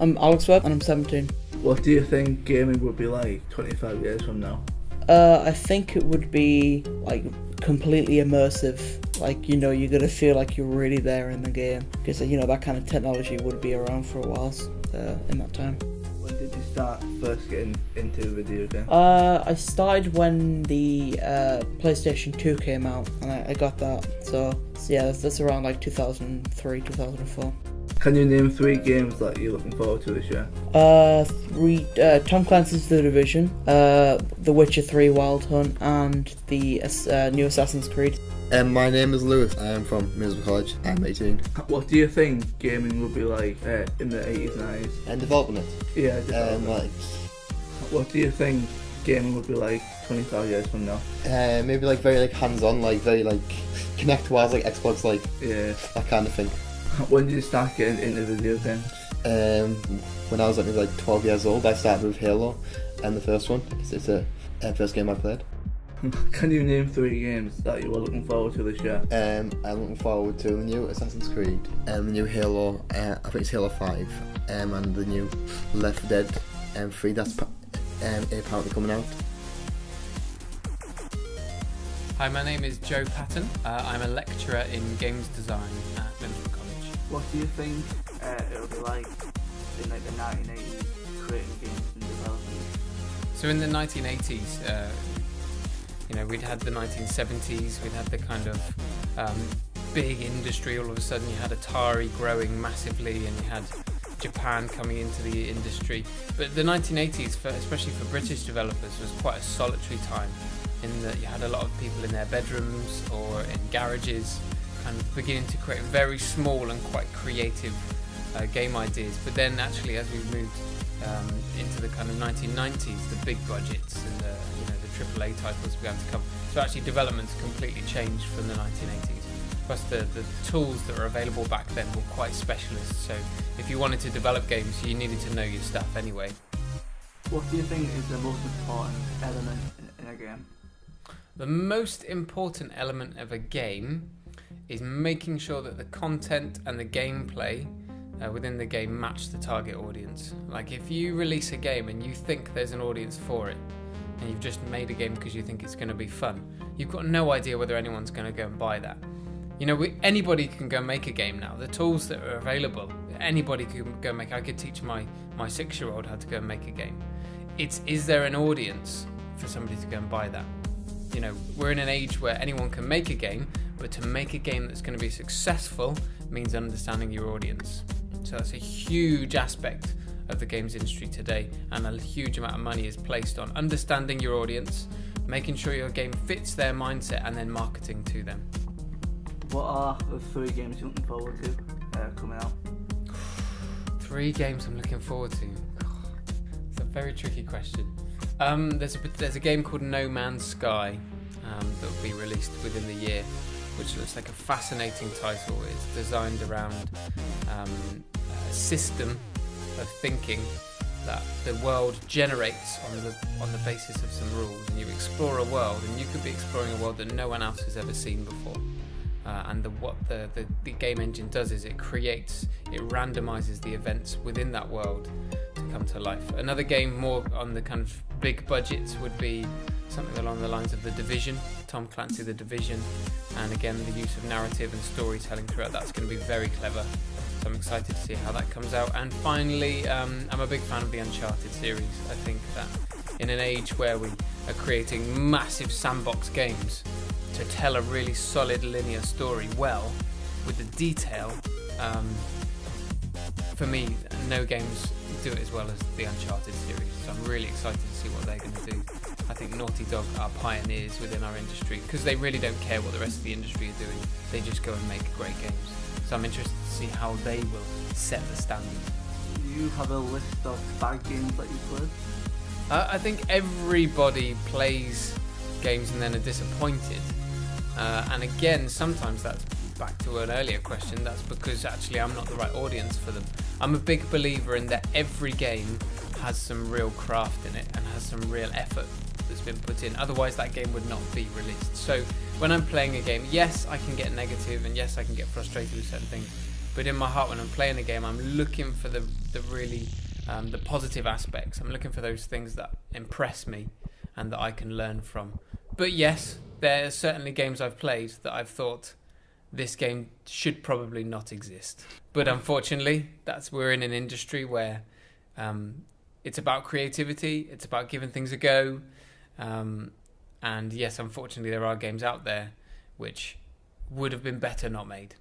I'm Alex Webb and I'm 17. What do you think gaming would be like 25 years from now? I think it would be like completely immersive. Like, you're gonna feel like you're really there in the game, because that kind of technology would be around for a while in that time. When did you start first getting into video games? I started when the PlayStation 2 came out, and I got that. So yeah, that's around like 2003, 2004. Can you name 3 games that you're looking forward to this year? Tom Clancy's The Division, The Witcher 3 Wild Hunt, and the new Assassin's Creed. My name is Lewis. I am from Middlesbrough College. I'm 18. What do you think gaming would be like in the 80s and 90s? And development. Yeah, development. What do you think gaming would be like 25 years from now? Maybe like very like hands-on, like very like Connect-wise, like Xbox, like that kind of thing. When did you start getting into video games? When I was maybe like 12 years old, I started with Halo, and the first one. It's the first game I played. Can you name 3 games that you are looking forward to this year? I'm looking forward to the new Assassin's Creed, the new Halo, I think it's Halo 5, and the new Left 4 Dead 3 that's apparently coming out. Hi, my name is Joe Patton. I'm a lecturer in games design at Middlesbrough College. What do you think it'll be like in like the 1980s, creating games and development? So in the 1980s, we'd had the 1970s, we'd had the kind of big industry. All of a sudden you had Atari growing massively, and you had Japan coming into the industry. But the 1980s, especially for British developers, was quite a solitary time, in that you had a lot of people in their bedrooms or in garages kind of beginning to create very small and quite creative game ideas. But then actually, as we moved into the kind of 1990s, the big budgets and the AAA titles began to come. So actually development's completely changed from the 1980s. Plus the tools that were available back then were quite specialist. So if you wanted to develop games, you needed to know your stuff anyway. What do you think is the most important element in a game? The most important element of a game is making sure that the content and the gameplay within the game match the target audience. Like, if you release a game and you think there's an audience for it, and you've just made a game because you think it's going to be fun, you've got no idea whether anyone's going to go and buy that. Anybody can go make a game now. The tools that are available, anybody can go make. I could teach my 6-year-old how to go and make a game. Is there an audience for somebody to go and buy that? We're in an age where anyone can make a game, but to make a game that's going to be successful means understanding your audience. So that's a huge aspect of the games industry today, and a huge amount of money is placed on understanding your audience, making sure your game fits their mindset, and then marketing to them. What are the 3 games you're looking forward to coming out? 3 games I'm looking forward to. It's a very tricky question. There's a game called No Man's Sky that will be released within the year, which looks like a fascinating title. It's designed around a system of thinking that the world generates on the basis of some rules, and you explore a world, and you could be exploring a world that no one else has ever seen before. And what the game engine does is it randomizes the events within that world to come to life. Another game more on the kind of big budgets would be something along the lines of The Division, Tom Clancy The Division, and again the use of narrative and storytelling throughout. That's going to be very clever. So I'm excited to see how that comes out. And finally, I'm a big fan of the Uncharted series. I think that in an age where we are creating massive sandbox games, to tell a really solid linear story well with the detail, for me, no games do it as well as the Uncharted series. So I'm really excited to see what they're going to do. I think Naughty Dog are pioneers within our industry, because they really don't care what the rest of the industry are doing. They just go and make great games. So I'm interested to see how they will set the standard. Do you have a list of bad games that you played? I think everybody plays games and then are disappointed. And again, sometimes that's back to an earlier question. That's because actually I'm not the right audience for them. I'm a big believer in that every game has some real craft in it and has some real effort that's been put in. Otherwise, that game would not be released. So when I'm playing a game, yes, I can get negative, and yes, I can get frustrated with certain things. But in my heart, when I'm playing a game, I'm looking for the really the positive aspects. I'm looking for those things that impress me and that I can learn from. But yes, there are certainly games I've played that I've thought this game should probably not exist. But unfortunately, we're in an industry where it's about creativity, it's about giving things a go. And yes, unfortunately, there are games out there which would have been better not made.